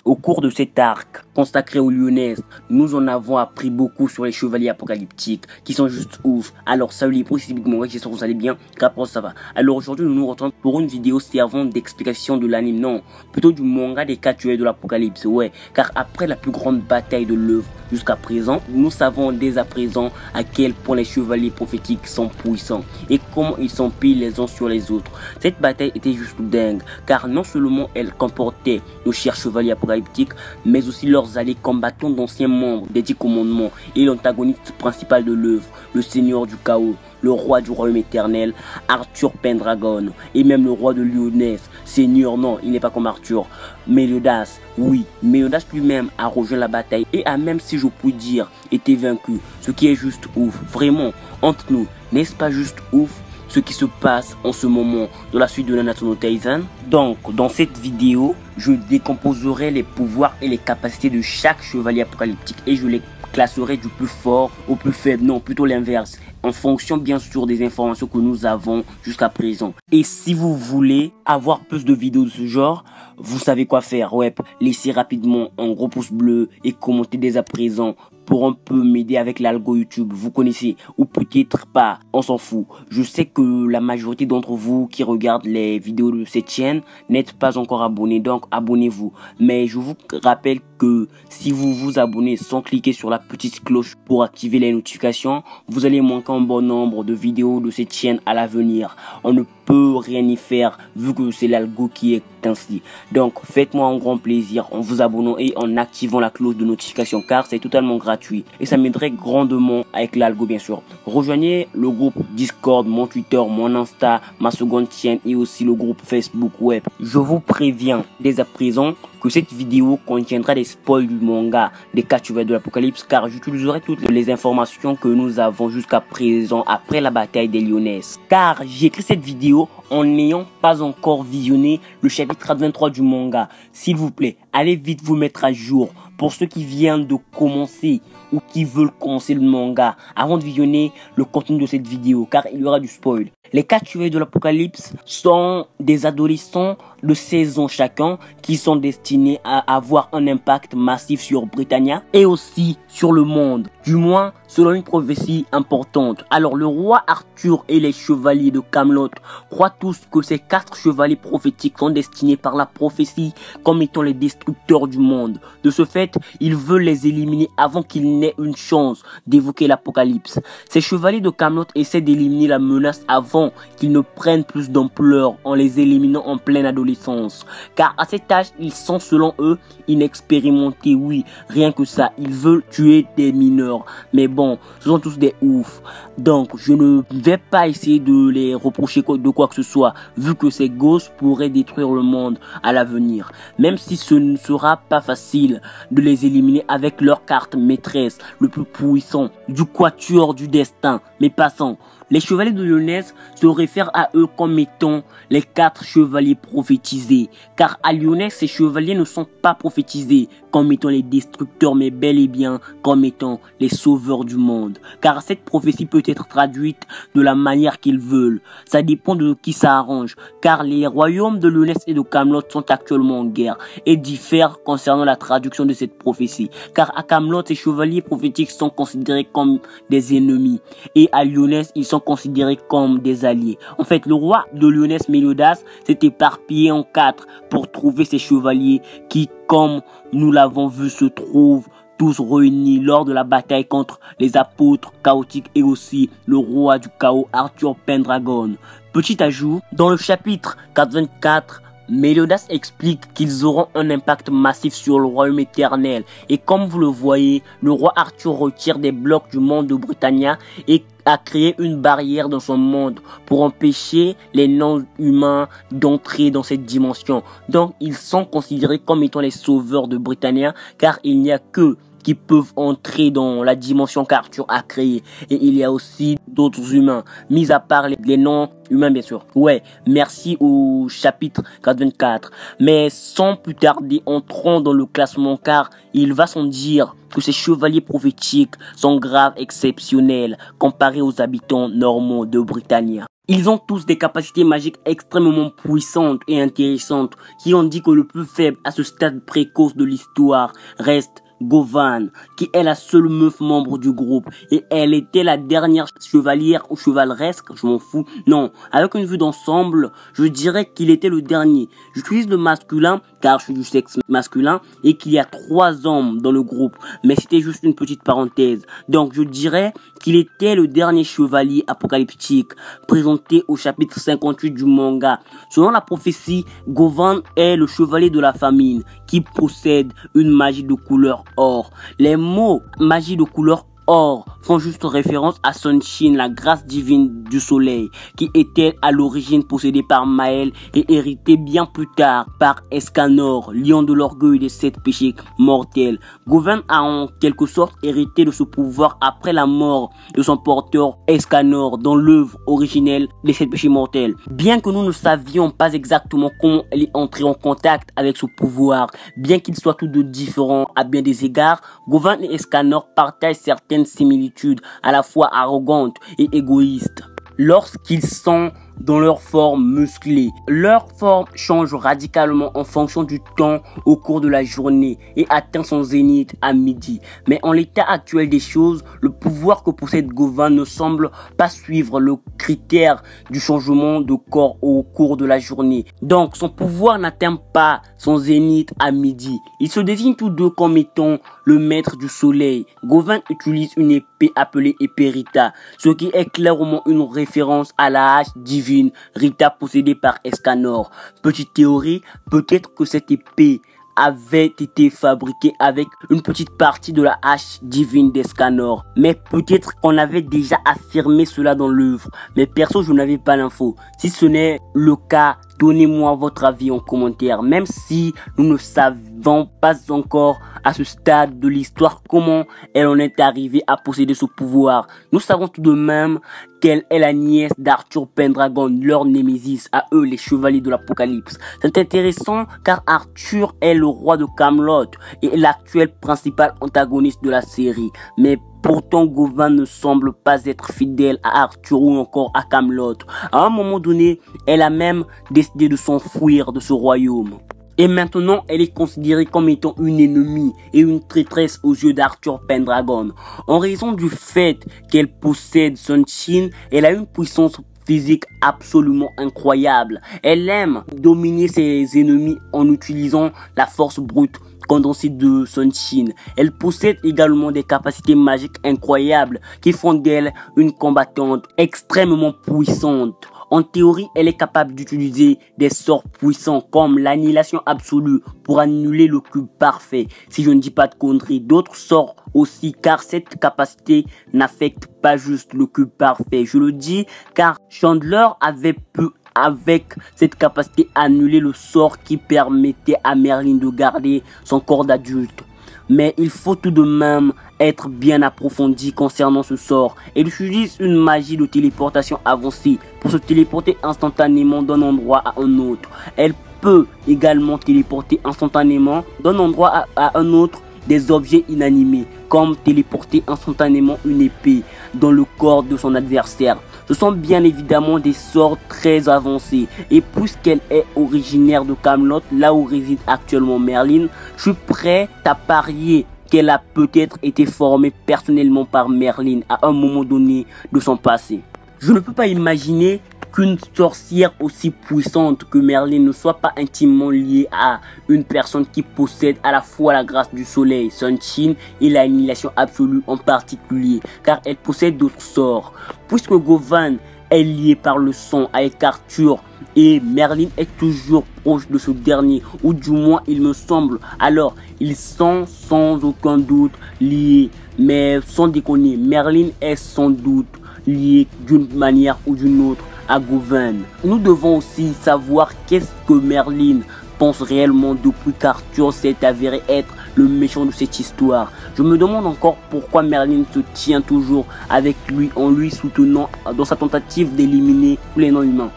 Au cours de cet arc consacré aux Lyonnaises, nous en avons appris beaucoup sur les chevaliers apocalyptiques qui sont juste ouf. Alors salut les pros, c'est Big Manga, j'espère que vous allez bien, qu'après ça va. Alors aujourd'hui nous nous retrouvons pour une vidéo servant d'explication de l'anime, non, plutôt du manga des 4 tueurs de l'apocalypse, ouais. Car après la plus grande bataille de l'œuvre jusqu'à présent, nous savons dès à présent à quel point les chevaliers prophétiques sont puissants et comment ils s'empilent les uns sur les autres. Cette bataille était juste dingue, car non seulement elle comportait nos chers chevaliers apocalyptiques, mais aussi leurs alliés combattants d'anciens membres des 10 commandements et l'antagoniste principal de l'œuvre, le seigneur du chaos, le roi du royaume éternel, Arthur Pendragon, et même le roi de Lyonesse, seigneur, non, il n'est pas comme Arthur, Méliodas, oui, Méliodas lui-même a rejoint la bataille et a même, si je puis dire, été vaincu, ce qui est juste ouf, vraiment, entre nous, n'est-ce pas juste ouf ce qui se passe en ce moment dans la suite de Nanatsu no Taizan? Donc, dans cette vidéo, je décomposerai les pouvoirs et les capacités de chaque chevalier apocalyptique et je les classerai du plus fort au plus faible, non, plutôt l'inverse, en fonction bien sûr des informations que nous avons jusqu'à présent. Et si vous voulez avoir plus de vidéos de ce genre, vous savez quoi faire, ouais, laissez rapidement un gros pouce bleu et commentez dès à présent pour un peu m'aider avec l'algo YouTube, vous connaissez, ou peut-être pas, on s'en fout. Je sais que la majorité d'entre vous qui regardent les vidéos de cette chaîne n'êtes pas encore abonnés, donc abonnez-vous. Mais je vous rappelle que si vous vous abonnez sans cliquer sur la petite cloche pour activer les notifications, vous allez manquer un bon nombre de vidéos de cette chaîne à l'avenir. On ne peut rien y faire vu que c'est l'algo qui est ainsi. Donc faites-moi un grand plaisir en vous abonnant et en activant la cloche de notification car c'est totalement gratuit et ça m'aiderait grandement avec l'algo bien sûr. Rejoignez le groupe Discord, mon Twitter, mon Insta, ma seconde chaîne et aussi le groupe Facebook web. Je vous préviens dès à présent que cette vidéo contiendra des spoils du manga des 4 chevaliers de l'apocalypse car j'utiliserai toutes les informations que nous avons jusqu'à présent après la bataille des Lyonnaises. Car j'ai écrit cette vidéo en n'ayant pas encore visionné le chapitre 23 du manga. S'il vous plaît, allez vite vous mettre à jour pour ceux qui viennent de commencer ou qui veulent commencer le manga avant de visionner le contenu de cette vidéo car il y aura du spoil. Les 4 chevaliers de l'apocalypse sont des adolescents de 16 ans chacun qui sont destinés à avoir un impact massif sur Britannia et aussi sur le monde, du moins selon une prophétie importante. Alors le roi Arthur et les chevaliers de Camelot croient tous que ces 4 chevaliers prophétiques sont destinés par la prophétie comme étant les destructeurs du monde. De ce fait, ils veulent les éliminer avant qu'ils n'aient une chance d'évoquer l'apocalypse. Ces chevaliers de Camelot essaient d'éliminer la menace avant qu'ils ne prennent plus d'ampleur en les éliminant en pleine adolescence. Car à cet âge, ils sont selon eux inexpérimentés. Oui, rien que ça, ils veulent tuer des mineurs. Mais bon, ce sont tous des oufs. Donc, je ne vais pas essayer de les reprocher de quoi que ce soit, vu que ces gosses pourraient détruire le monde à l'avenir. Même si ce ne sera pas facile de les éliminer avec leur carte maîtresse, le plus puissant, du quatuor du destin. Mais passons. Les chevaliers de Lyonesse se réfèrent à eux comme étant les 4 chevaliers prophétisés. Car à Lyonesse, ces chevaliers ne sont pas prophétisés comme étant les destructeurs, mais bel et bien comme étant les sauveurs du monde. Car cette prophétie peut être traduite de la manière qu'ils veulent. Ça dépend de qui ça arrange. Car les royaumes de Lyonesse et de Camelot sont actuellement en guerre et diffèrent concernant la traduction de cette prophétie. Car à Camelot, ces chevaliers prophétiques sont considérés comme des ennemis. Et à Lyonesse, ils sont considérés comme des alliés. En fait, le roi de Lyonesse, Méliodas, s'est éparpillé en 4 pour trouver ces chevaliers qui, comme nous l'avons vu, se trouvent tous réunis lors de la bataille contre les apôtres chaotiques et aussi le roi du chaos, Arthur Pendragon. Petit ajout, dans le chapitre 424, Méliodas explique qu'ils auront un impact massif sur le royaume éternel. Et comme vous le voyez, le roi Arthur retire des blocs du monde de Britannia et a créé une barrière dans son monde pour empêcher les non-humains d'entrer dans cette dimension. Donc, ils sont considérés comme étant les sauveurs de Britannia car il n'y a que qui peuvent entrer dans la dimension qu'Arthur a créée. Et il y a aussi d'autres humains, mis à part les non-humains bien sûr. Ouais, merci au chapitre 84. Mais sans plus tarder, entrons dans le classement car il va sans dire que ces chevaliers prophétiques sont graves exceptionnels comparés aux habitants normaux de Britannia. Ils ont tous des capacités magiques extrêmement puissantes et intéressantes qui ont dit que le plus faible à ce stade précoce de l'histoire reste Govan, qui est la seule meuf membre du groupe et elle était la dernière chevalière ou chevaleresque, je m'en fous. Non, avec une vue d'ensemble, je dirais qu'il était le dernier. J'utilise le masculin car je suis du sexe masculin et qu'il y a 3 hommes dans le groupe, mais c'était juste une petite parenthèse. Donc je dirais qu'il était le dernier chevalier apocalyptique présenté au chapitre 58 du manga. Selon la prophétie, Govan est le chevalier de la famine qui possède une magie de couleur or. Les mots magie de couleur or font juste référence à Sunshin, la grâce divine du soleil, qui était à l'origine possédée par Maël et héritée bien plus tard par Escanor, lion de l'orgueil des 7 péchés mortels. Govan a en quelque sorte hérité de ce pouvoir après la mort de son porteur Escanor dans l'œuvre originelle des 7 péchés mortels. Bien que nous ne savions pas exactement comment elle est entrée en contact avec ce pouvoir, bien qu'ils soient tous deux différents à bien des égards, Govan et Escanor partagent certaines similitudes à la fois arrogantes et égoïstes. Lorsqu'ils sont dans leur forme musclée, leur forme change radicalement en fonction du temps au cours de la journée et atteint son zénith à midi. Mais en l'état actuel des choses, le pouvoir que possède Govan ne semble pas suivre le critère du changement de corps au cours de la journée. Donc son pouvoir n'atteint pas son zénith à midi. Ils se désignent tous deux comme étant le maître du soleil. Govan utilise une épée appelée épée Rita, ce qui est clairement une référence à la hache divine Rita possédée par Escanor. Petite théorie, peut-être que cette épée avait été fabriquée avec une petite partie de la hache divine d'Escanor. Mais peut-être qu'on avait déjà affirmé cela dans l'œuvre. Mais perso, je n'avais pas l'info. Si ce n'est le cas, donnez-moi votre avis en commentaire. Même si nous ne savons pas encore à ce stade de l'histoire comment elle en est arrivée à posséder ce pouvoir, nous savons tout de même qu'elle est la nièce d'Arthur Pendragon, leur némésis, à eux les chevaliers de l'Apocalypse. C'est intéressant car Arthur est le roi de Camelot et l'actuel principal antagoniste de la série. Mais pourtant, Govan ne semble pas être fidèle à Arthur ou encore à Camelot. À un moment donné, elle a même décidé de s'enfuir de ce royaume. Et maintenant, elle est considérée comme étant une ennemie et une traîtresse aux yeux d'Arthur Pendragon. En raison du fait qu'elle possède Sunshin, elle a une puissance physique absolument incroyable. Elle aime dominer ses ennemis en utilisant la force brute condensée de Sunshin. Elle possède également des capacités magiques incroyables qui font d'elle une combattante extrêmement puissante. En théorie, elle est capable d'utiliser des sorts puissants comme l'annihilation absolue pour annuler le cube parfait, si je ne dis pas de conneries. D'autres sorts aussi, car cette capacité n'affecte pas juste le cube parfait. Je le dis car Chandler avait pu avec cette capacité annuler le sort qui permettait à Merlin de garder son corps d'adulte. Mais il faut tout de même être bien approfondi concernant ce sort. Elle utilise une magie de téléportation avancée pour se téléporter instantanément d'un endroit à un autre. Elle peut également téléporter instantanément d'un endroit à un autre des objets inanimés, comme téléporter instantanément une épée dans le corps de son adversaire. Ce sont bien évidemment des sorts très avancés et puisqu'elle est originaire de Camelot, là où réside actuellement Merlin, je suis prêt à parier qu'elle a peut-être été formée personnellement par Merlin à un moment donné de son passé. Je ne peux pas imaginer qu'une sorcière aussi puissante que Merlin ne soit pas intimement liée à une personne qui possède à la fois la grâce du soleil, Sunshin, et l'annihilation absolue en particulier, car elle possède d'autres sorts. Puisque Govan est lié par le sang avec Arthur et Merlin est toujours proche de ce dernier, ou du moins il me semble, alors ils sont sans aucun doute liés. Mais sans déconner, Merlin est sans doute lié d'une manière ou d'une autre à Govan. Nous devons aussi savoir qu'est-ce que Merlin pense réellement depuis qu'Arthur s'est avéré être le méchant de cette histoire. Je me demande encore pourquoi Merlin se tient toujours avec lui en lui soutenant dans sa tentative d'éliminer tous les non-humains.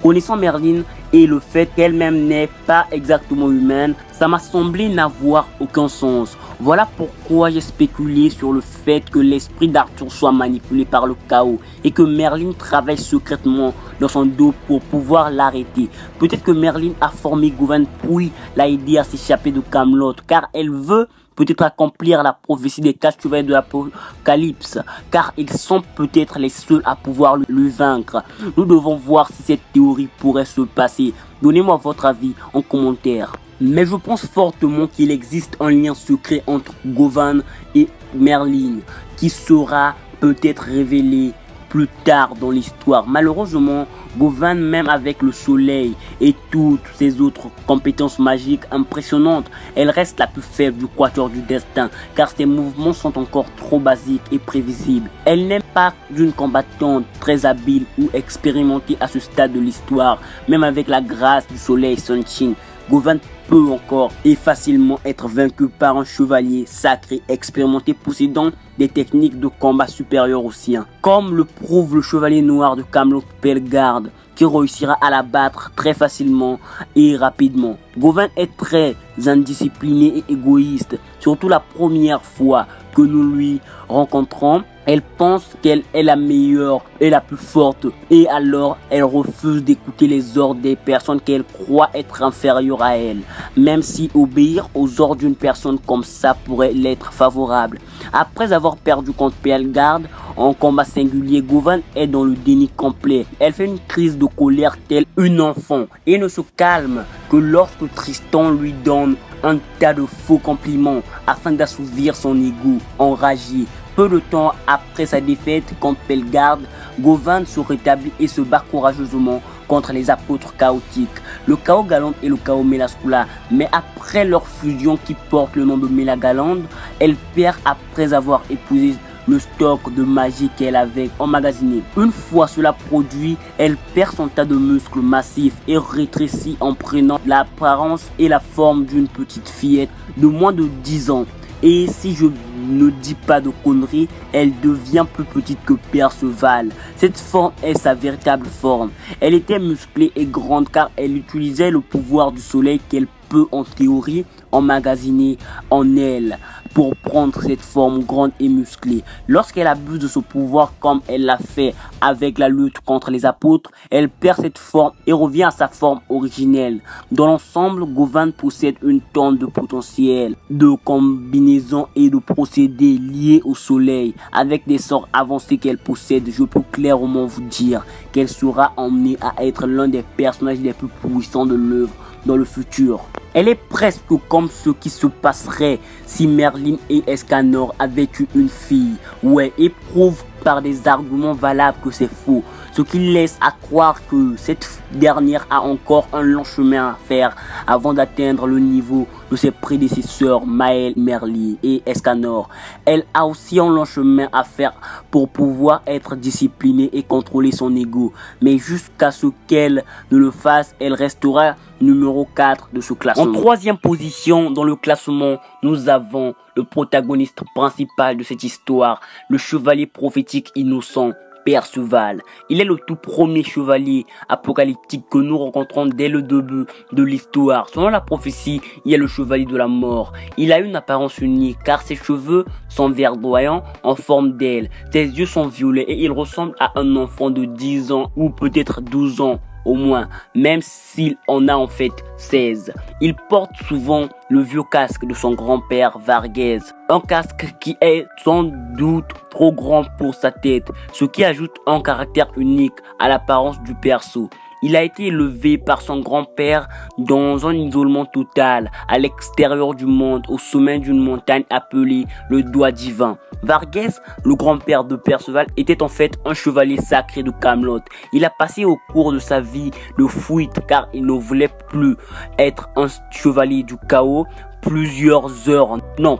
Connaissant Merlin et le fait qu'elle-même n'est pas exactement humaine, ça m'a semblé n'avoir aucun sens. Voilà pourquoi j'ai spéculé sur le fait que l'esprit d'Arthur soit manipulé par le chaos et que Merlin travaille secrètement dans son dos pour pouvoir l'arrêter. Peut-être que Merlin a formé Govan puis l'a aidé à s'échapper de Camelot car elle veut peut-être accomplir la prophétie des 4 chevaliers de l'Apocalypse, car ils sont peut-être les seuls à pouvoir le vaincre. Nous devons voir si cette théorie pourrait se passer. Donnez-moi votre avis en commentaire. Mais je pense fortement qu'il existe un lien secret entre Govan et Merlin, qui sera peut-être révélé plus tard dans l'histoire. Malheureusement, Govan, même avec le soleil et toutes ses autres compétences magiques impressionnantes, elle reste la plus faible du quatuor du destin, car ses mouvements sont encore trop basiques et prévisibles. Elle n'est pas une combattante très habile ou expérimentée à ce stade de l'histoire. Même avec la grâce du soleil Sunshine, Govan peut encore et facilement être vaincu par un chevalier sacré expérimenté possédant des techniques de combat supérieures aux siens, comme le prouve le chevalier noir de Camelot Pelgard, qui réussira à la battre très facilement et rapidement. Govan est très indiscipliné et égoïste, surtout la première fois que nous lui rencontrons. Elle pense qu'elle est la meilleure et la plus forte et alors elle refuse d'écouter les ordres des personnes qu'elle croit être inférieures à elle, même si obéir aux ordres d'une personne comme ça pourrait l'être favorable. Après avoir perdu contre Pelgard en combat singulier, Govan est dans le déni complet. Elle fait une crise de colère telle une enfant et ne se calme que lorsque Tristan lui donne un tas de faux compliments afin d'assouvir son ego enragé. Peu de temps après sa défaite contre Pelgard, Govan se rétablit et se bat courageusement contre les apôtres chaotiques, le Chaos Galant et le Chaos Melascula. Mais après leur fusion qui porte le nom de Melagalande, elle perd après avoir épuisé le stock de magie qu'elle avait emmagasiné. Une fois cela produit, elle perd son tas de muscles massifs et rétrécit en prenant l'apparence et la forme d'une petite fillette de moins de 10 ans. Et si je ne dis pas de conneries, elle devient plus petite que Perceval. Cette forme est sa véritable forme. Elle était musclée et grande car elle utilisait le pouvoir du soleil qu'elle peut en théorie emmagasiner en elle pour prendre cette forme grande et musclée. Lorsqu'elle abuse de ce pouvoir comme elle l'a fait avec la lutte contre les apôtres, elle perd cette forme et revient à sa forme originelle. Dans l'ensemble, Govan possède une tonne de potentiel, de combinaisons et de procédés liés au soleil. Avec des sorts avancés qu'elle possède, je peux clairement vous dire qu'elle sera emmenée à être l'un des personnages les plus puissants de l'œuvre dans le futur. Elle est presque comme ce qui se passerait si Merlin et Escanor avaient eu une fille. Ouais, et prouve par des arguments valables que c'est faux. Ce qui laisse à croire que cette dernière a encore un long chemin à faire avant d'atteindre le niveau de ses prédécesseurs Maël, Merlin et Escanor. Elle a aussi un long chemin à faire pour pouvoir être disciplinée et contrôler son ego. Mais jusqu'à ce qu'elle ne le fasse, elle restera numéro 4 de ce classement. En troisième position dans le classement, nous avons le protagoniste principal de cette histoire, le chevalier prophétique innocent, Perceval. Il est le tout premier chevalier apocalyptique que nous rencontrons dès le début de l'histoire. Selon la prophétie, il est le chevalier de la mort. Il a une apparence unique car ses cheveux sont verdoyants en forme d'aile. Ses yeux sont violets et il ressemble à un enfant de 10 ans ou peut-être 12 ans. Au moins, même s'il en a en fait 16. Il porte souvent le vieux casque de son grand-père Varghese. Un casque qui est sans doute trop grand pour sa tête, ce qui ajoute un caractère unique à l'apparence du perso. Il a été élevé par son grand-père dans un isolement total, à l'extérieur du monde, au sommet d'une montagne appelée le Doigt Divin. Varghese, le grand-père de Perceval, était en fait un chevalier sacré de Camelot. Il a passé au cours de sa vie de fuite car il ne voulait plus être un chevalier du chaos. Plusieurs jours, non,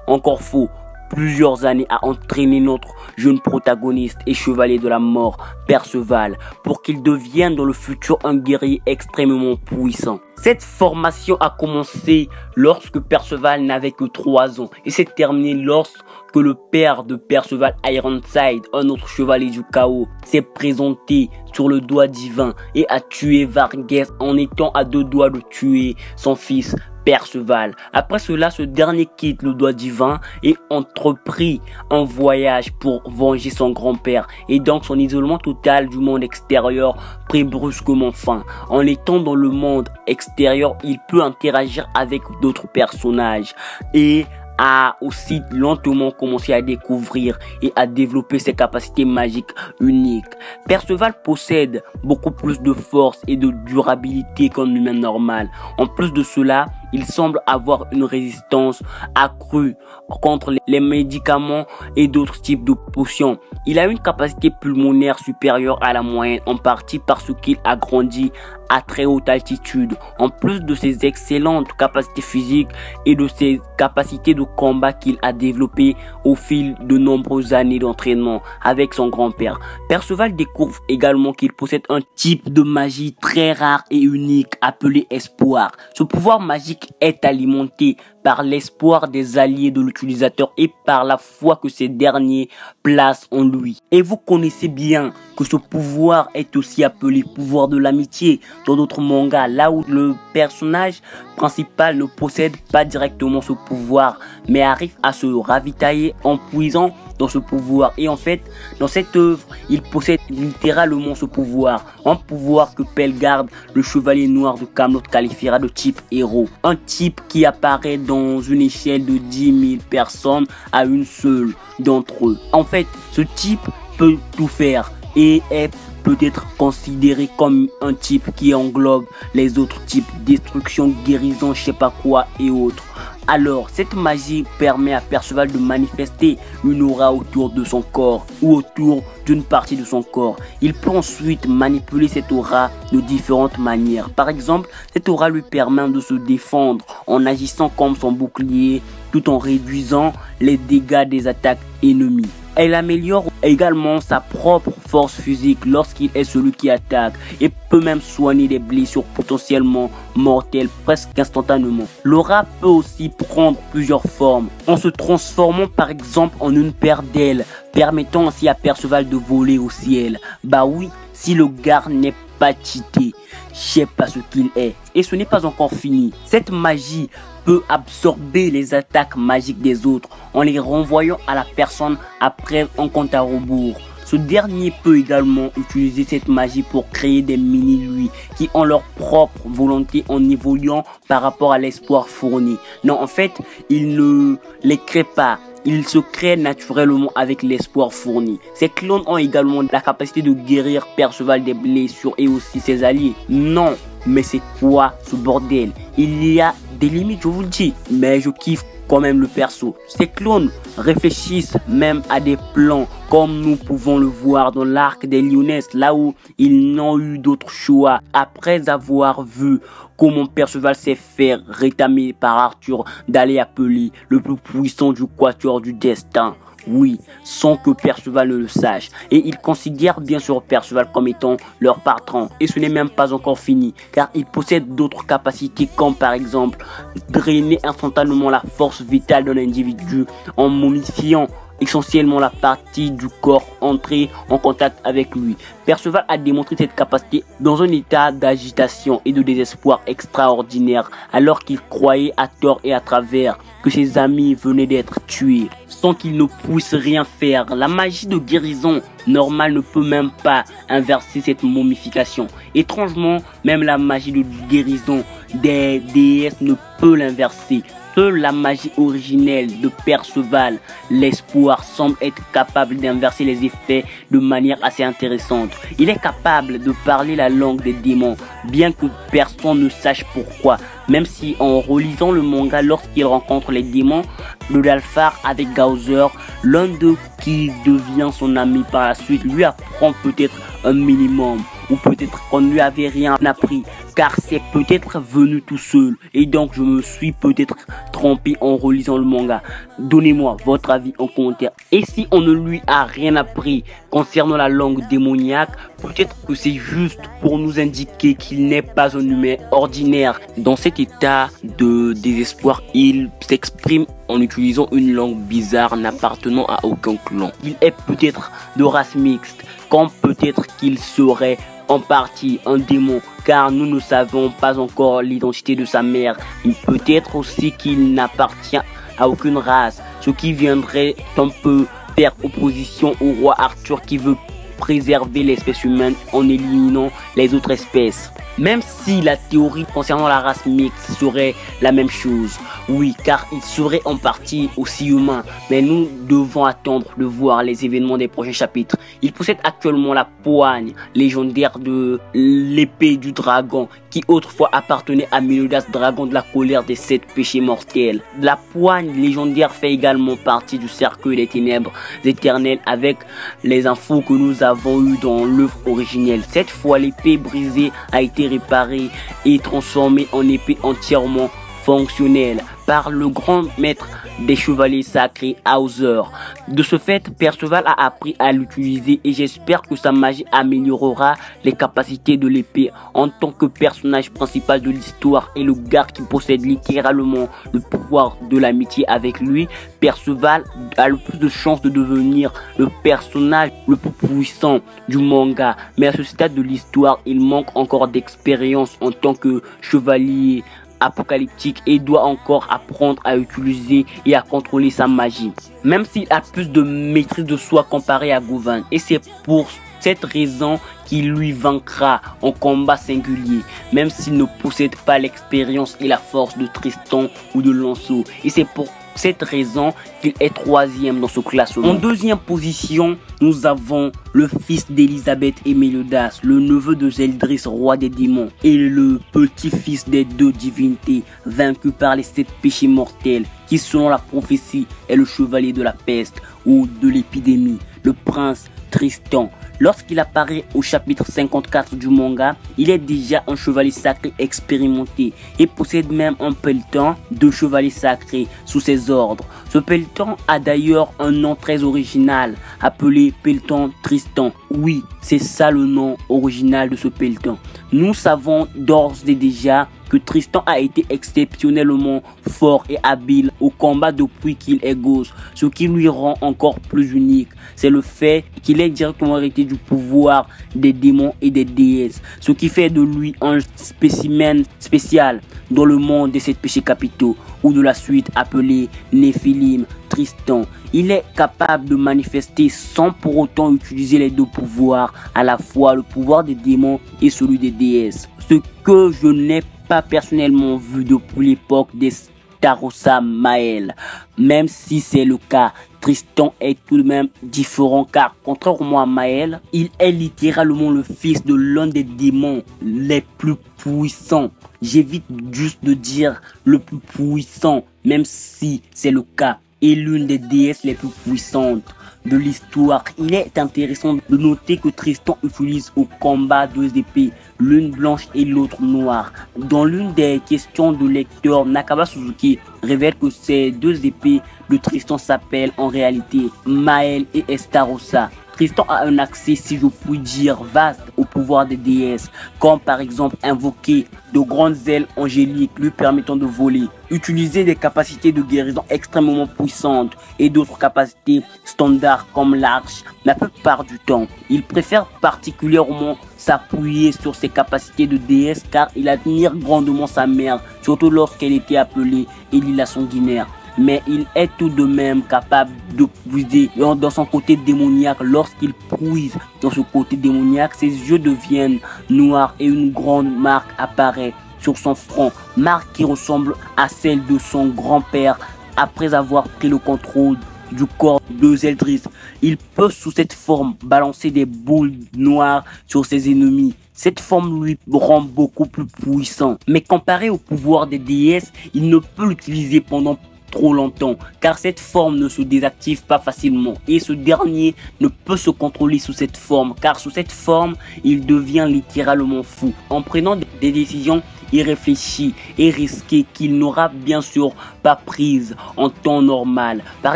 encore faux. plusieurs années à entraîner notre jeune protagoniste et chevalier de la mort, Perceval, pour qu'il devienne dans le futur un guerrier extrêmement puissant. Cette formation a commencé lorsque Perceval n'avait que 3 ans et s'est terminée lorsque le père de Perceval, Ironside, un autre chevalier du chaos, s'est présenté sur le doigt divin et a tué Varghese en étant à 2 doigts de tuer son fils Perceval. Après cela, ce dernier quitte le doigt divin et entreprit un voyage pour venger son grand-père, et donc son isolement total du monde extérieur prit brusquement fin. En étant dans le monde extérieur, il peut interagir avec d'autres personnages et a aussi lentement commencé à découvrir et à développer ses capacités magiques uniques. Perceval possède beaucoup plus de force et de durabilité qu'un humain normal. En plus de cela, il semble avoir une résistance accrue contre les médicaments et d'autres types de potions. Il a une capacité pulmonaire supérieure à la moyenne, en partie parce qu'il a grandi à très haute altitude. En plus de ses excellentes capacités physiques et de ses capacités de combat qu'il a développées au fil de nombreuses années d'entraînement avec son grand-père, Perceval découvre également qu'il possède un type de magie très rare et unique appelé espoir. Ce pouvoir magique est alimenté par l'espoir des alliés de l'utilisateur et par la foi que ces derniers placent en lui. Et vous connaissez bien que ce pouvoir est aussi appelé pouvoir de l'amitié dans d'autres mangas, là où le personnage principal ne possède pas directement ce pouvoir, mais arrive à se ravitailler en puisant dans ce pouvoir. Et en fait, dans cette œuvre, il possède littéralement ce pouvoir. Un pouvoir que Pelgard, le chevalier noir de Camelot, qualifiera de type héros. Un type qui apparaît dans une échelle de 10 000 personnes à une seule d'entre eux. En fait, ce type peut tout faire et est peut-être considéré comme un type qui englobe les autres types, destruction, guérison, je sais pas quoi et autres. Alors, cette magie permet à Perceval de manifester une aura autour de son corps ou autour d'une partie de son corre. Il peut ensuite manipuler cette aura de différentes manières. Par exemple, cette aura lui permet de se défendre en agissant comme son bouclier tout en réduisant les dégâts des attaques ennemies. Elle améliore également sa propre force physique lorsqu'il est celui qui attaque et peut même soigner des blessures potentiellement mortelles presque instantanément. L'aura peut aussi prendre plusieurs formes en se transformant par exemple en une paire d'ailes, permettant ainsi à Perceval de voler au ciel. Bah oui, si le gars n'est pas cheaté, je sais pas ce qu'il est. Et ce n'est pas encore fini. Cette magie peut absorber les attaques magiques des autres en les renvoyant à la personne après un compte à rebours. Ce dernier peut également utiliser cette magie pour créer des mini-lui qui ont leur propre volonté en évoluant par rapport à l'espoir fourni. Non, en fait, il ne les crée pas. Il se crée naturellement avec l'espoir fourni. Ces clones ont également la capacité de guérir Perceval des blessures et aussi ses alliés. Non, mais c'est quoi ce bordel? Il y a des limites, je vous le dis, mais je kiffe quand même le perso. Ces clones réfléchissent même à des plans comme nous pouvons le voir dans l'arc des Lyonnaises, là où ils n'ont eu d'autre choix après avoir vu comment Perceval s'est fait rétamer par Arthur d'aller appeler le plus puissant du quatuor du destin. Oui, sans que Perceval ne le sache. Et ils considèrent bien sûr Perceval comme étant leur patron. Et ce n'est même pas encore fini, car il possède d'autres capacités comme par exemple drainer instantanément la force vitale d'un individu en momifiant essentiellement la partie du corps entrée en contact avec lui. Perceval a démontré cette capacité dans un état d'agitation et de désespoir extraordinaire, alors qu'il croyait à tort et à travers que ses amis venaient d'être tués, sans qu'il ne puisse rien faire. La magie de guérison normale ne peut même pas inverser cette momification. Étrangement, même la magie de guérison des déesses ne peut l'inverser. Seule la magie originelle de Perceval, l'espoir, semble être capable d'inverser les effets de manière assez intéressante. Il est capable de parler la langue des démons, bien que personne ne sache pourquoi. Même si en relisant le manga, lorsqu'il rencontre les démons de Dalfar avec Gaozer, l'un d'eux qui devient son ami par la suite lui apprend peut-être un minimum. ou peut-être qu'on ne lui avait rien appris, car c'est peut-être venu tout seul et donc je me suis peut-être trompé en relisant le manga. Donnez-moi votre avis en commentaire. Et si on ne lui a rien appris concernant la langue démoniaque, peut-être que c'est juste pour nous indiquer qu'il n'est pas un humain ordinaire. Dans cet état de désespoir, il s'exprime en utilisant une langue bizarre n'appartenant à aucun clan. Il est peut-être de race mixte, comme peut-être qu'il serait en partie un démon, car nous ne savons pas encore l'identité de sa mère. Il peut être aussi qu'il n'appartient à aucune race, ce qui viendrait un peu faire opposition au roi Arthur qui veut préserver l'espèce humaine en éliminant les autres espèces. Même si la théorie concernant la race mixte serait la même chose, oui, car il serait en partie aussi humain, mais nous devons attendre de voir les événements des prochains chapitres. Il possède actuellement la poigne légendaire de l'épée du dragon, qui autrefois appartenait à Méliodas, dragon de la colère des 7 péchés mortels. La poigne légendaire fait également partie du cercueil des ténèbres éternelles avec les infos que nous avons eues dans l'œuvre originelle. Cette fois, l'épée brisée a été réparée et transformée en épée entièrement fonctionnelle par le grand maître des chevaliers sacrés, Hauser. De ce fait, Perceval a appris à l'utiliser et j'espère que sa magie améliorera les capacités de l'épée. En tant que personnage principal de l'histoire et le gars qui possède littéralement le pouvoir de l'amitié avec lui, Perceval a le plus de chances de devenir le personnage le plus puissant du manga. Mais à ce stade de l'histoire, il manque encore d'expérience en tant que chevalier apocalyptique et doit encore apprendre à utiliser et à contrôler sa magie, même s'il a plus de maîtrise de soi comparé à Govan, et c'est pour cette raison qu'il lui vaincra en combat singulier, même s'il ne possède pas l'expérience et la force de Tristan ou de Lancelot, et c'est pour cette raison qu'il est 3e dans ce classement. En 2e position, nous avons le fils d'Elisabeth et Méliodas, le neveu de Zeldris, roi des démons, et le petit-fils des 2 divinités, vaincu par les 7 péchés mortels, qui selon la prophétie est le chevalier de la peste ou de l'épidémie, le prince Tristan. Lorsqu'il apparaît au chapitre 54 du manga, il est déjà un chevalier sacré expérimenté et possède même un pelletan de chevalier sacré sous ses ordres. Ce pelletan a d'ailleurs un nom très original, appelé pelletan Tristan. Oui, c'est ça le nom original de ce pelletan. Nous savons d'ores et déjà que Tristan a été exceptionnellement fort et habile au combat depuis qu'il est gosse. Ce qui lui rend encore plus unique, c'est le fait qu'il est directement hérité du pouvoir des démons et des déesses, ce qui fait de lui un spécimen spécial dans le monde des 7 péchés capitaux, ou de la suite appelée Néphilim. Tristan, il est capable de manifester sans pour autant utiliser les 2 pouvoirs, à la fois le pouvoir des démons et celui des déesses. Ce que je n'ai pas personnellement vu depuis l'époque des Starossa Mael. Même si c'est le cas, Tristan est tout de même différent car contrairement à Mael, il est littéralement le fils de l'un des démons les plus puissants. J'évite juste de dire le plus puissant, même si c'est le cas, et l'une des déesses les plus puissantes de l'histoire. Il est intéressant de noter que Tristan utilise au combat 2 épées, l'une blanche et l'autre noire. Dans l'une des questions de lecteur, Nakaba Suzuki révèle que ces 2 épées de Tristan s'appellent en réalité Mael et Estarossa. Tristan a un accès, si je puis dire, vaste au pouvoir des déesses, comme par exemple invoquer de grandes ailes angéliques lui permettant de voler, utiliser des capacités de guérison extrêmement puissantes et d'autres capacités standards comme l'arche. La plupart du temps, il préfère particulièrement s'appuyer sur ses capacités de déesse car il admire grandement sa mère, surtout lorsqu'elle était appelée Élie la sanguinaire. Mais il est tout de même capable de puiser dans son côté démoniaque. Lorsqu'il puise dans ce côté démoniaque, ses yeux deviennent noirs et une grande marque apparaît sur son front, marque qui ressemble à celle de son grand-père après avoir pris le contrôle du corps de Zeldris. Il peut sous cette forme balancer des boules noires sur ses ennemis. Cette forme lui rend beaucoup plus puissant. Mais comparé au pouvoir des déesses, il ne peut l'utiliser pendant trop longtemps, car cette forme ne se désactive pas facilement et ce dernier ne peut se contrôler sous cette forme, car sous cette forme, il devient littéralement fou. En prenant des décisions irréfléchies et risquées qu'il n'aura bien sûr pas prises en temps normal. Par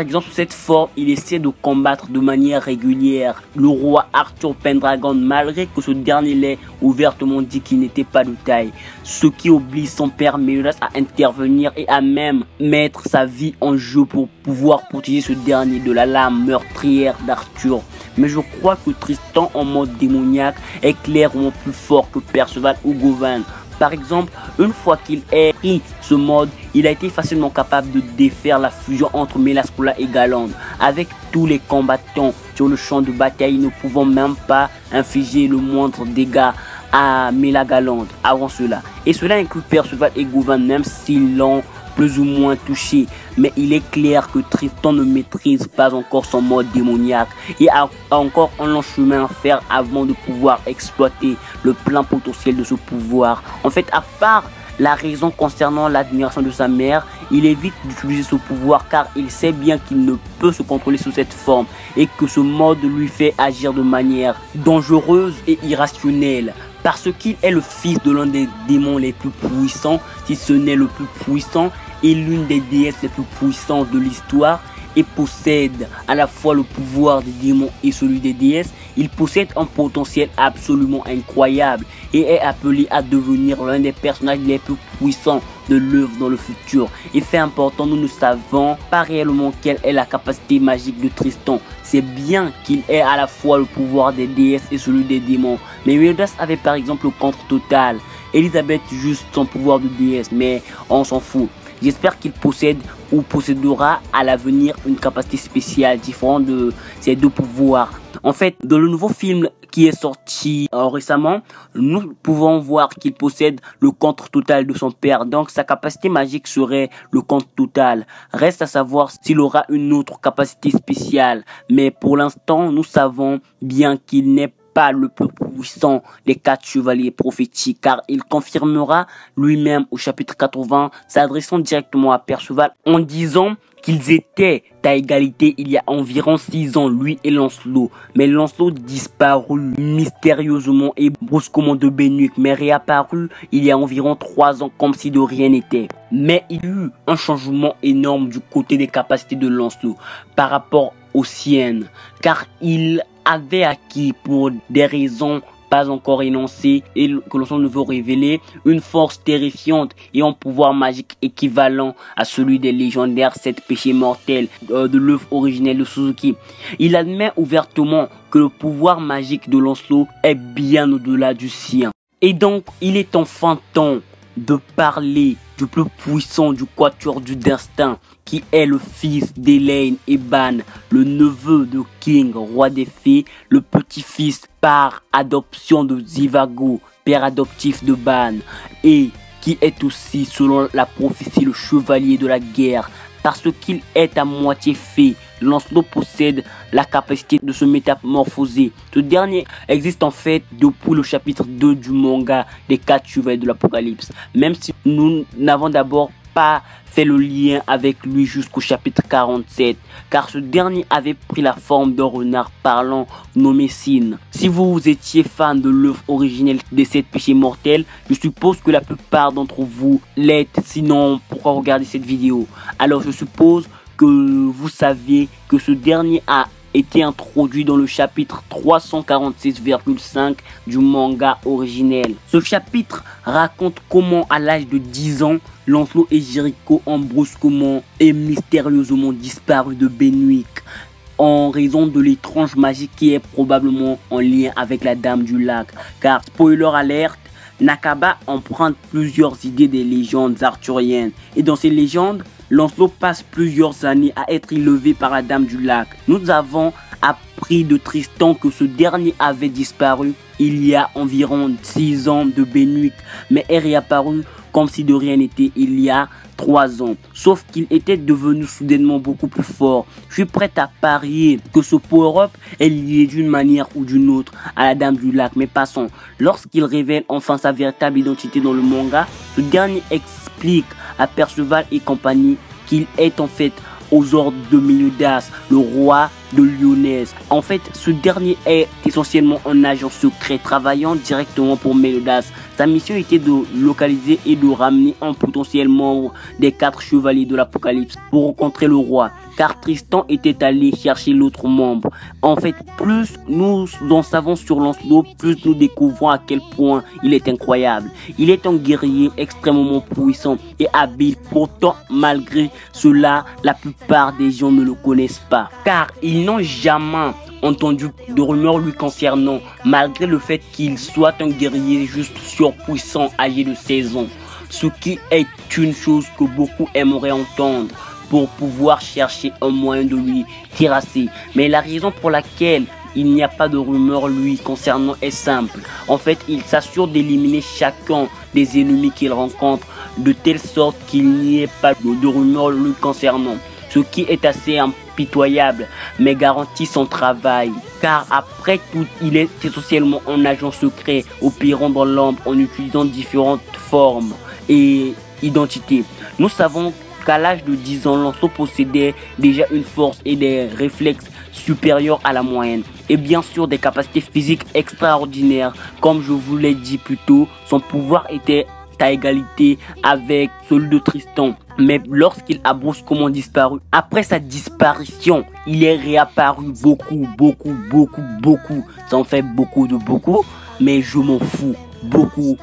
exemple, sous cette forme, il essaie de combattre de manière régulière le roi Arthur Pendragon, malgré que ce dernier l'ait ouvertement dit qu'il n'était pas de taille, ce qui oblige son père Mélias à intervenir et à même mettre sa vie en jeu pour pouvoir protéger ce dernier de la lame meurtrière d'Arthur. Mais je crois que Tristan en mode démoniaque est clairement plus fort que Perceval ou Gawain. Par exemple, une fois qu'il ait pris ce mode, il a été facilement capable de défaire la fusion entre Melascola et Galande, avec tous les combattants sur le champ de bataille ne pouvant même pas infliger le moindre dégât à Mélagalande avant cela. Et cela inclut Perceval et Gawain, même s'ils l'ont plus ou moins touché, mais il est clair que Tristan ne maîtrise pas encore son mode démoniaque et a encore un long chemin à faire avant de pouvoir exploiter le plein potentiel de ce pouvoir. En fait, à part la raison concernant l'admiration de sa mère, il évite d'utiliser ce pouvoir car il sait bien qu'il ne peut se contrôler sous cette forme et que ce mode lui fait agir de manière dangereuse et irrationnelle. Parce qu'il est le fils de l'un des démons les plus puissants, si ce n'est le plus puissant, et l'une des déesses les plus puissantes de l'histoire, et possède à la fois le pouvoir des démons et celui des déesses, il possède un potentiel absolument incroyable et est appelé à devenir l'un des personnages les plus puissants de l'œuvre dans le futur. Et fait important, nous ne savons pas réellement quelle est la capacité magique de Tristan. C'est bien qu'il ait à la fois le pouvoir des déesses et celui des démons. Mais Mélias avait par exemple le contre total. Elisabeth juste son pouvoir de déesse, mais on s'en fout. J'espère qu'il possède ou possédera à l'avenir une capacité spéciale différente de ces deux pouvoirs. En fait, dans le nouveau film qui est sorti récemment, nous pouvons voir qu'il possède le contre total de son père. Donc sa capacité magique serait le contre total. Reste à savoir s'il aura une autre capacité spéciale. Mais pour l'instant, nous savons bien qu'il n'est pas le plus puissant des 4 chevaliers prophétiques, car il confirmera lui-même au chapitre 80, s'adressant directement à Perceval en disant qu'ils étaient à égalité il y a environ 6 ans, lui et Lancelot. Mais Lancelot disparut mystérieusement et brusquement de Benwick, mais réapparu il y a environ 3 ans comme si de rien n'était. Mais il y a eu un changement énorme du côté des capacités de Lancelot par rapport aux siennes, car il avait acquis pour des raisons pas encore énoncées et que l'on ne veut révéler une force terrifiante et un pouvoir magique équivalent à celui des légendaires 7 péchés mortels de l'œuvre originelle de Suzuki. Il admet ouvertement que le pouvoir magique de Lancelot est bien au-delà du sien. Et donc, il est enfin temps de parler du plus puissant du quatuor du destin, qui est le fils d'Elaine et Ban, le neveu de King, roi des fées, le petit-fils par adoption de Zivago, père adoptif de Ban, et qui est aussi, selon la prophétie, le chevalier de la guerre. Parce qu'il est à moitié fée, Lancelot possède la capacité de se métamorphoser. Ce dernier existe en fait depuis le chapitre 2 du manga des 4 chevaliers de l'Apocalypse. Même si nous n'avons d'abord pas fait le lien avec lui jusqu'au chapitre 47, car ce dernier avait pris la forme d'un renard parlant nommé Sin. Si vous étiez fan de l'œuvre originelle des 7 péchés mortels, je suppose que la plupart d'entre vous l'êtes, sinon pourquoi regarder cette vidéo? Alors je suppose que vous saviez que ce dernier a été introduit dans le chapitre 346,5 du manga originel. Ce chapitre raconte comment à l'âge de 10 ans, Lancelot et Jericho ont brusquement et mystérieusement disparu de Benwick en raison de l'étrange magie qui est probablement en lien avec la Dame du Lac. Car, spoiler alerte, Nakaba emprunte plusieurs idées des légendes arthuriennes. Et dans ces légendes, Lancelot passe plusieurs années à être élevé par la Dame du Lac. Nous avons appris de Tristan que ce dernier avait disparu il y a environ 6 ans de Benwick, mais est réapparu comme si de rien n'était il y a 3 ans. Sauf qu'il était devenu soudainement beaucoup plus fort. Je suis prêt à parier que ce power-up est lié d'une manière ou d'une autre à la Dame du Lac. Mais passons. Lorsqu'il révèle enfin sa véritable identité dans le manga, ce dernier explique à Perceval et compagnie qu'il est en fait aux ordres de Meliodas, le roi de Lyonesse. En fait, ce dernier est essentiellement un agent secret travaillant directement pour Meliodas. Sa mission était de localiser et de ramener un potentiel membre des 4 chevaliers de l'Apocalypse pour rencontrer le roi, car Tristan était allé chercher l'autre membre. En fait, plus nous en savons sur Lancelot, plus nous découvrons à quel point il est incroyable. Il est un guerrier extrêmement puissant et habile. Pourtant, malgré cela, la plupart des gens ne le connaissent pas, car ils n'ont jamais entendu de rumeurs lui concernant, malgré le fait qu'il soit un guerrier juste surpuissant âgé de 16 ans. Ce qui est une chose que beaucoup aimeraient entendre pour pouvoir chercher un moyen de lui terrasser. Mais la raison pour laquelle il n'y a pas de rumeurs lui concernant est simple. En fait, il s'assure d'éliminer chacun des ennemis qu'il rencontre de telle sorte qu'il n'y ait pas de rumeurs lui concernant. Ce qui est assez impitoyable, mais garantit son travail. Car après tout, il est essentiellement un agent secret opérant dans l'ombre en utilisant différentes formes et identités. Nous savons qu'à l'âge de 10 ans, Lancelot possédait déjà une force et des réflexes supérieurs à la moyenne. Et bien sûr des capacités physiques extraordinaires. Comme je vous l'ai dit plus tôt, son pouvoir était à égalité avec celui de Tristan. Mais lorsqu'il a brusquement disparu, après sa disparition, il est réapparu beaucoup. Ça en fait beaucoup, mais je m'en fous. Beaucoup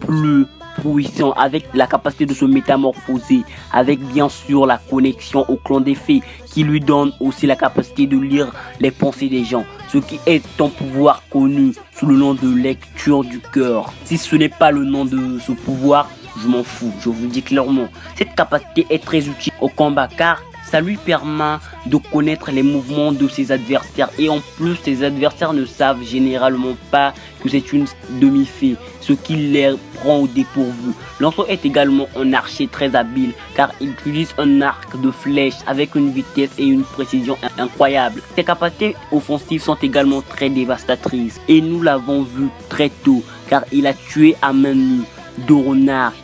plus puissant, avec la capacité de se métamorphoser, avec bien sûr la connexion au clan des fées qui lui donne aussi la capacité de lire les pensées des gens, ce qui est un pouvoir connu sous le nom de lecture du cœur. Si ce n'est pas le nom de ce pouvoir, je m'en fous, je vous le dis clairement. Cette capacité est très utile au combat car ça lui permet de connaître les mouvements de ses adversaires, et en plus ses adversaires ne savent généralement pas que c'est une demi-fée, ce qui les prend au dépourvu. Lancelot est également un archer très habile car il utilise un arc de flèche avec une vitesse et une précision incroyables. Ses capacités offensives sont également très dévastatrices et nous l'avons vu très tôt car il a tué à main nue Doronac,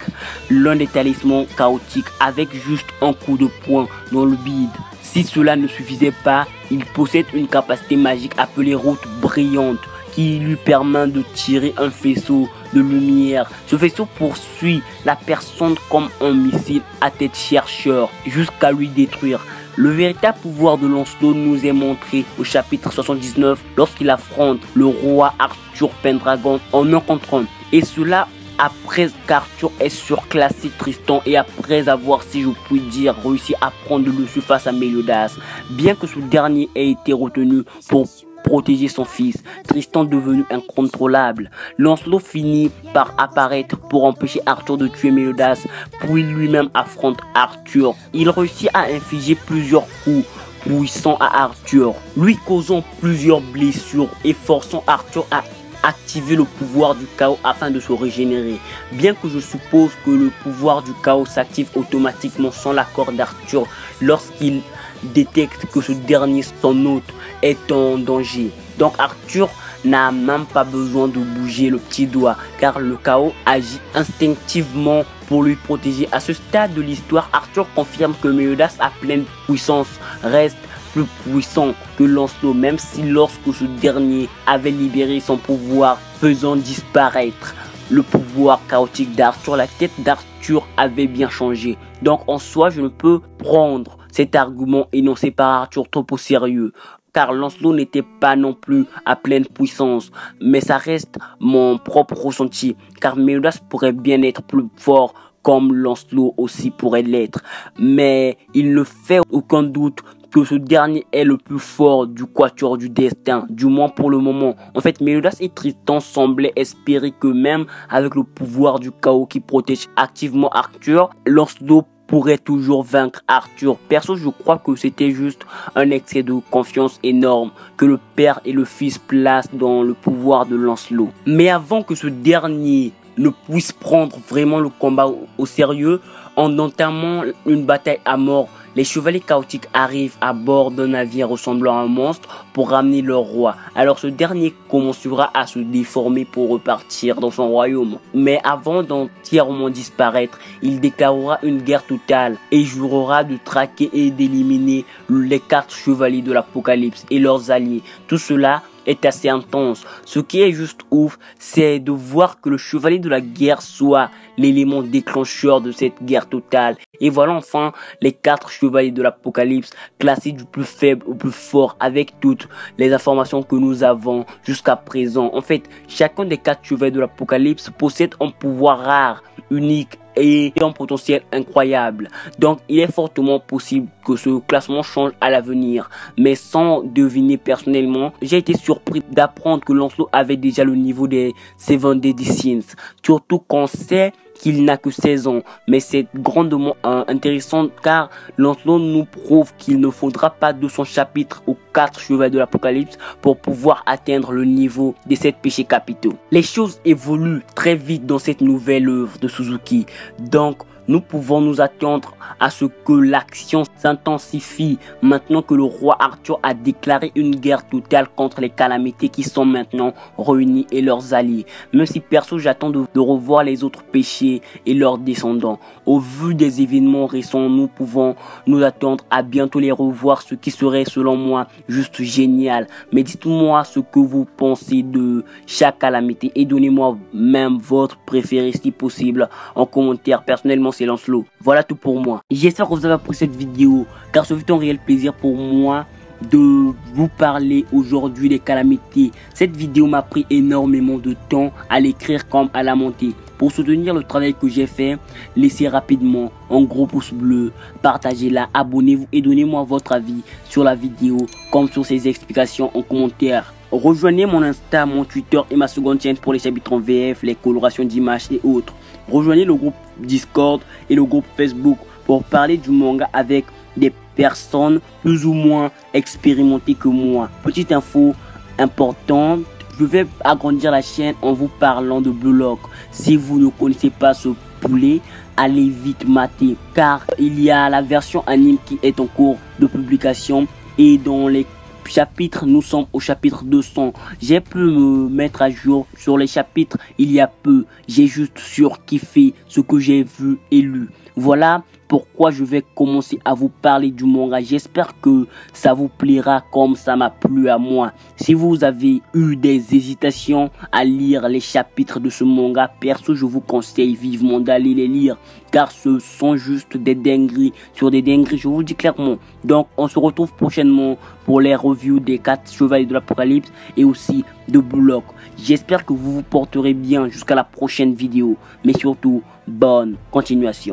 l'un des talismans chaotiques, avec juste un coup de poing dans le bide. Si cela ne suffisait pas, il possède une capacité magique appelée route brillante qui lui permet de tirer un faisceau de lumière. Ce faisceau poursuit la personne comme un missile à tête chercheur jusqu'à lui détruire. Le véritable pouvoir de Lancelot nous est montré au chapitre 79 lorsqu'il affronte le roi Arthur Pendragon en un contre un. Et cela après qu'Arthur ait surclassé Tristan et après avoir, si je puis dire, réussi à prendre le dessus face à Meliodas. Bien que ce dernier ait été retenu pour protéger son fils, Tristan devenu incontrôlable, Lancelot finit par apparaître pour empêcher Arthur de tuer Meliodas, puis lui-même affronte Arthur. Il réussit à infliger plusieurs coups puissants à Arthur, lui causant plusieurs blessures et forçant Arthur à activer le pouvoir du chaos afin de se régénérer. Bien que je suppose que le pouvoir du chaos s'active automatiquement sans l'accord d'Arthur lorsqu'il détecte que ce dernier, son hôte, est en danger. Donc Arthur n'a même pas besoin de bouger le petit doigt car le chaos agit instinctivement pour lui protéger. À ce stade de l'histoire, Arthur confirme que Meliodas à pleine puissance reste plus puissant que Lancelot, même si lorsque ce dernier avait libéré son pouvoir faisant disparaître le pouvoir chaotique d'Arthur, la tête d'Arthur avait bien changé. Donc en soi, je ne peux prendre cet argument énoncé par Arthur trop au sérieux, car Lancelot n'était pas non plus à pleine puissance, mais ça reste mon propre ressenti, car Meliodas pourrait bien être plus fort comme Lancelot aussi pourrait l'être, mais il ne fait aucun doute que ce dernier est le plus fort du quatuor du destin, du moins pour le moment. En fait, Meliodas et Tristan semblaient espérer que même avec le pouvoir du chaos qui protège activement Arthur, Lancelot pourrait toujours vaincre Arthur. Perso, je crois que c'était juste un excès de confiance énorme que le père et le fils placent dans le pouvoir de Lancelot. Mais avant que ce dernier ne puisse prendre vraiment le combat au sérieux, en entamant une bataille à mort, les chevaliers chaotiques arrivent à bord d'un navire ressemblant à un monstre pour ramener leur roi. Alors ce dernier commencera à se déformer pour repartir dans son royaume. Mais avant d'entièrement disparaître, il déclarera une guerre totale et jurera de traquer et d'éliminer les 4 chevaliers de l'Apocalypse et leurs alliés. Tout cela est assez intense. Ce qui est juste ouf, c'est de voir que le chevalier de la guerre soit l'élément déclencheur de cette guerre totale. Et voilà enfin les 4 chevaliers de l'Apocalypse classés du plus faible au plus fort avec toutes les informations que nous avons jusqu'à présent. En fait, chacun des 4 chevaliers de l'Apocalypse possède un pouvoir rare, unique et un potentiel incroyable. Donc il est fortement possible que ce classement change à l'avenir. Mais sans deviner personnellement, j'ai été surpris d'apprendre que Lancelot avait déjà le niveau des Seven Deadly Sins. Surtout qu'on sait qu'il n'a que 16 ans. Mais c'est grandement intéressant car Lancelot nous prouve qu'il ne faudra pas 200 chapitres aux 4 chevaliers de l'Apocalypse pour pouvoir atteindre le niveau des 7 péchés capitaux. Les choses évoluent très vite dans cette nouvelle œuvre de Suzuki. Donc, nous pouvons nous attendre à ce que l'action s'intensifie maintenant que le roi Arthur a déclaré une guerre totale contre les calamités qui sont maintenant réunies et leurs alliés. Même si perso j'attends de revoir les autres péchés et leurs descendants. Au vu des événements récents, nous pouvons nous attendre à bientôt les revoir, ce qui serait selon moi juste génial. Mais dites-moi ce que vous pensez de chaque calamité et donnez-moi même votre préféré si possible en commentaire. Personnellement, c'est Lancelot. Voilà tout pour moi. J'espère que vous avez apprécié cette vidéo car ce fut un réel plaisir pour moi de vous parler aujourd'hui des calamités. Cette vidéo m'a pris énormément de temps à l'écrire comme à la monter. Pour soutenir le travail que j'ai fait, laissez rapidement un gros pouce bleu, partagez-la, abonnez-vous et donnez-moi votre avis sur la vidéo comme sur ces explications en commentaire. Rejoignez mon Insta, mon Twitter et ma seconde chaîne pour les chapitres en VF, les colorations d'images et autres. Rejoignez le groupe Discord et le groupe Facebook pour parler du manga avec des personnes plus ou moins expérimentées que moi. Petite info importante, je vais agrandir la chaîne en vous parlant de Blue Lock. Si vous ne connaissez pas ce poulet, allez vite mater car il y a la version anime qui est en cours de publication et dans les chapitres, nous sommes au chapitre 200. J'ai pu me mettre à jour sur les chapitres il y a peu. J'ai juste surkiffé ce que j'ai vu et lu. Voilà pourquoi je vais commencer à vous parler du manga. J'espère que ça vous plaira comme ça m'a plu à moi. Si vous avez eu des hésitations à lire les chapitres de ce manga, perso je vous conseille vivement d'aller les lire car ce sont juste des dingueries sur des dingueries, je vous dis clairement. Donc on se retrouve prochainement pour les reviews des 4 chevaliers de l'Apocalypse et aussi de Blue Lock. J'espère que vous vous porterez bien jusqu'à la prochaine vidéo, mais surtout bonne continuation.